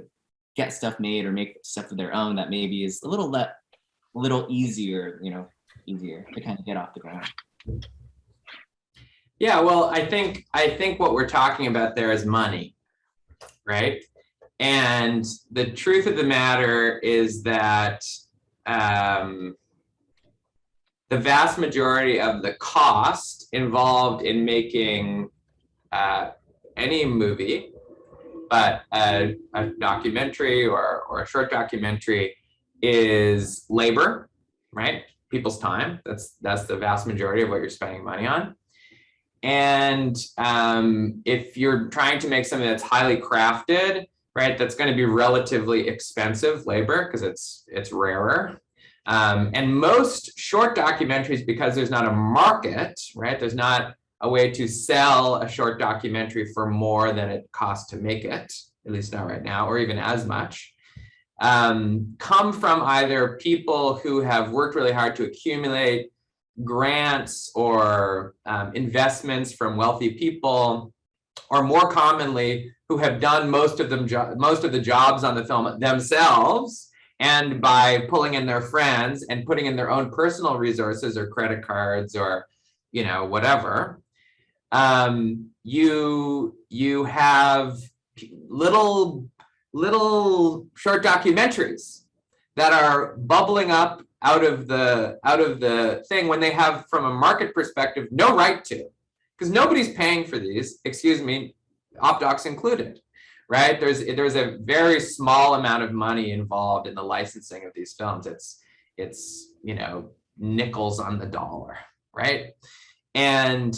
get stuff made or make stuff of their own that maybe is a little easier, easier to kind of get off the ground. Yeah, well, I think what we're talking about there is money, right? And the truth of the matter is that the vast majority of the cost involved in making any movie, but a documentary or a short documentary, is labor, right? People's time. That's the vast majority of what you're spending money on. And if you're trying to make something that's highly crafted, right, that's going to be relatively expensive labor because it's rarer. And most short documentaries, because there's not a market, right, there's not a way to sell a short documentary for more than it costs to make it, at least not right now, or even as much, come from either people who have worked really hard to accumulate grants or investments from wealthy people, or more commonly, who have done most of the jobs on the film themselves, and by pulling in their friends and putting in their own personal resources or credit cards or whatever, you have little short documentaries that are bubbling up out of the thing when they have, from a market perspective, no right to. because nobody's paying for these, excuse me, OpDocs included, right? There's a very small amount of money involved in the licensing of these films. It's you know, nickels on the dollar, right? And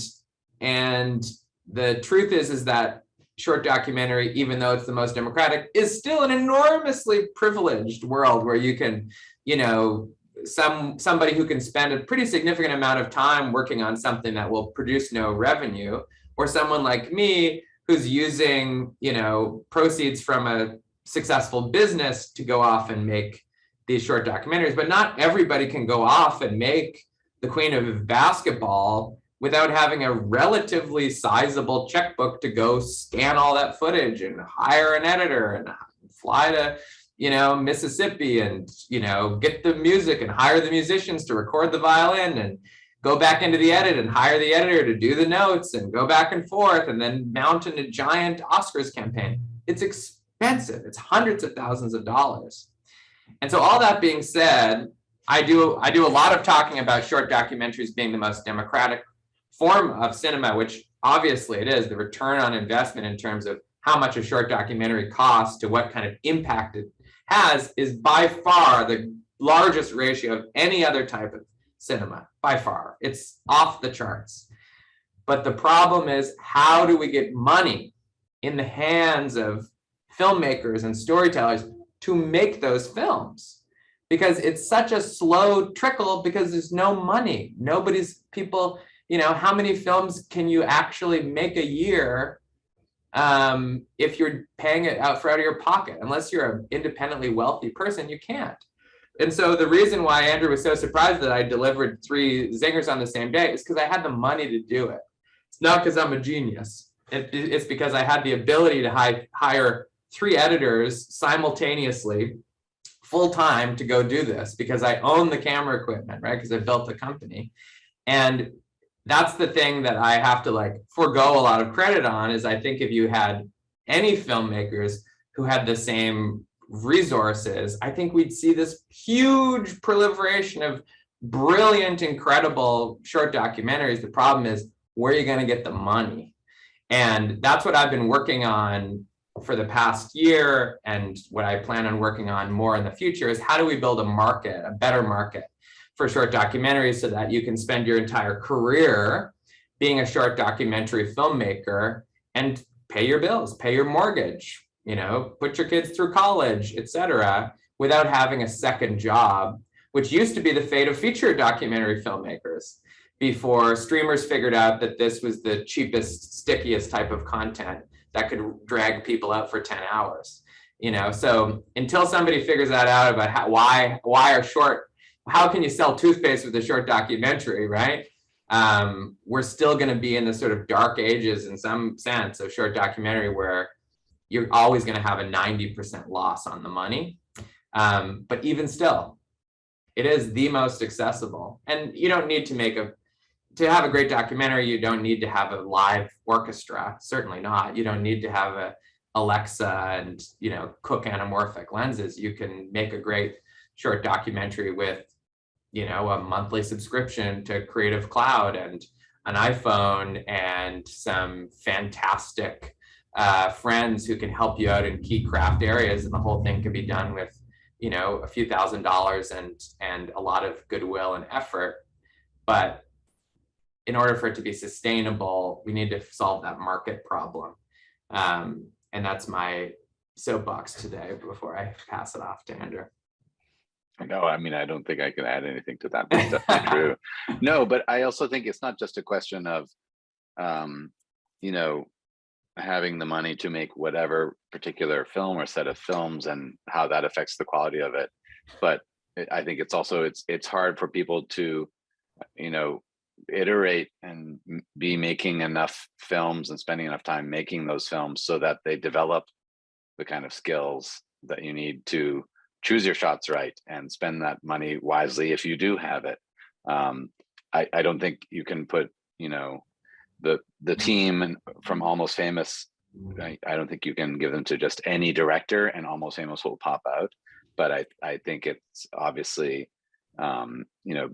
the truth is that short documentary, even though it's the most democratic, is still an enormously privileged world where you can, you know, somebody who can spend a pretty significant amount of time working on something that will produce no revenue, or someone like me who's using, you know, proceeds from a successful business to go off and make these short documentaries. But not everybody can go off and make The Queen of Basketball without having a relatively sizable checkbook to go scan all that footage and hire an editor and fly to, you know, Mississippi and, you know, get the music and hire the musicians to record the violin and go back into the edit and hire the editor to do the notes and go back and forth and then mount a giant Oscars campaign. It's expensive. It's hundreds of thousands of dollars. And so all that being said, I do a lot of talking about short documentaries being the most democratic form of cinema, which obviously it is. The return on investment in terms of how much a short documentary costs to what kind of impact it has is by far the largest ratio of any other type of cinema, by far. It's off the charts. But the problem is, how do we get money in the hands of filmmakers and storytellers to make those films? Because it's such a slow trickle because there's no money. People, you know, how many films can you actually make a year if you're paying it out of your pocket? Unless you're an independently wealthy person, you can't. And so the reason why Andrew was so surprised that I delivered 3 zingers on the same day is because I had the money to do it. It's not because I'm a genius. It's because I had the ability to hire 3 editors simultaneously, full time, to go do this because I own the camera equipment, right? Because I built the company. And that's the thing that I have to like forego a lot of credit on, is I think if you had any filmmakers who had the same resources, I think we'd see this huge proliferation of brilliant, incredible short documentaries. The problem is, where are you going to get the money? And that's what I've been working on for the past year, and what I plan on working on more in the future is how do we build a market, a better market for short documentaries so that you can spend your entire career being a short documentary filmmaker and pay your bills, pay your mortgage, you know, put your kids through college, etc., without having a second job, which used to be the fate of feature documentary filmmakers before streamers figured out that this was the cheapest, stickiest type of content that could drag people out for 10 hours. You know, so until somebody figures that out about how can you sell toothpaste with a short documentary, right? We're still going to be in the sort of dark ages in some sense of short documentary where you're always going to have a 90% loss on the money. But even still, it is the most accessible. And you don't need to have a great documentary, you don't need to have a live orchestra, certainly not. You don't need to have a Alexa and, you know, cook anamorphic lenses. You can make a great short documentary with, you know, a monthly subscription to Creative Cloud and an iPhone and some fantastic friends who can help you out in key craft areas, and the whole thing can be done with, you know, a few $1,000s and a lot of goodwill and effort. But in order for it to be sustainable, we need to solve that market problem. And that's my soapbox today before I pass it off to Andrew. No, I mean, I don't think I can add anything to that. That's definitely true. No, but I also think it's not just a question of, you know, having the money to make whatever particular film or set of films and how that affects the quality of it. But I think it's also, it's hard for people to, you know, iterate and be making enough films and spending enough time making those films so that they develop the kind of skills that you need to choose your shots right and spend that money wisely if you do have it. I don't think you can put, you know, the team from Almost Famous, I don't think you can give them to just any director and Almost Famous will pop out. But I think it's obviously, you know,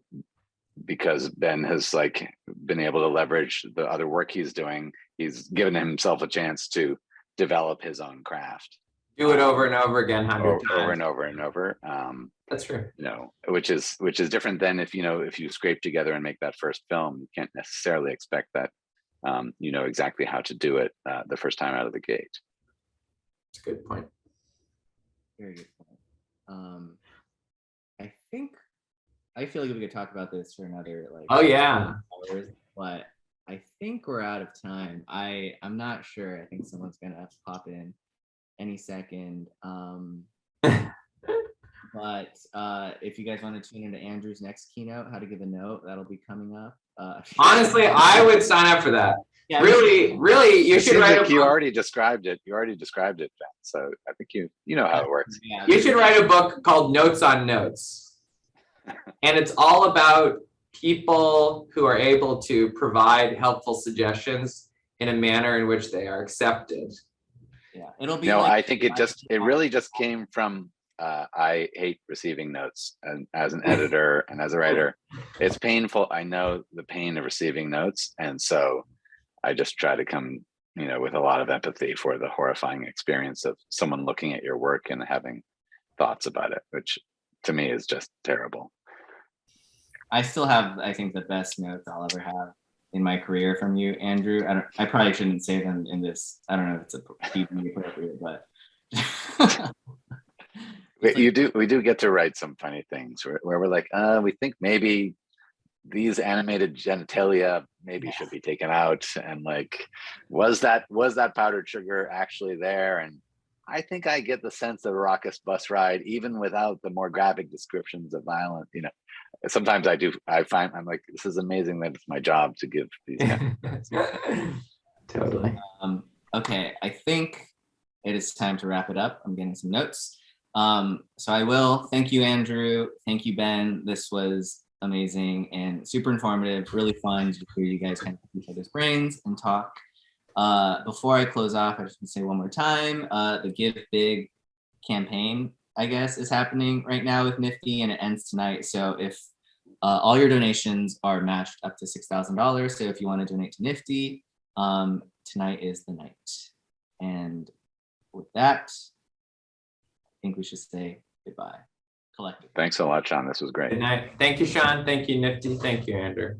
because Ben has like been able to leverage the other work he's doing. He's given himself a chance to develop his own craft. Do it over and over again, 100 times. Over and over and over. That's true. You know, which is different than if, you know, if you scrape together and make that first film, you can't necessarily expect that you know exactly how to do it the first time out of the gate. That's a good point. Very good point. I feel like we could talk about this for another like Oh yeah. hours, but I think we're out of time. I'm not sure. I think someone's gonna pop in any second. But if you guys want to tune into Andrew's next keynote, how to give a note, that'll be coming up. Honestly, I would sign up for that. Yeah, really, you should write a book. You already described it. Ben. So I think you know how it works. Yeah, you should write a book called Notes on Notes. And it's all about people who are able to provide helpful suggestions in a manner in which they are accepted. Yeah, it'll be. No, like, I think it really just came from I hate receiving notes, and as an editor and as a writer, it's painful. I know the pain of receiving notes, and so I just try to come, you know, with a lot of empathy for the horrifying experience of someone looking at your work and having thoughts about it, which to me is just terrible. I still have, I think, the best notes I'll ever have in my career from you, Andrew. I probably shouldn't say them in this. I don't know if it's appropriate, but we do get to write some funny things where we're like, we think maybe these animated genitalia maybe should be taken out, and like, was that powdered sugar actually there? And I think I get the sense of a raucous bus ride, even without the more graphic descriptions of violence. You know, sometimes I find I'm like, this is amazing that it's my job to give these. Totally. Okay, I think it is time to wrap it up. I'm getting some notes. So I will thank you, Andrew. Thank you, Ben. This was amazing and super informative, really fun to hear you guys kind of pick each other's brains and talk. Before I close off, I just want to say one more time, the Give Big campaign, I guess, is happening right now with Nifty, and it ends tonight. So if all your donations are matched up to $6,000, so if you want to donate to Nifty, tonight is the night. And with that, I think we should say goodbye. Collective. Thanks a lot, Sean. This was great. Good night. Thank you, Sean. Thank you, Nifty. Thank you, Andrew.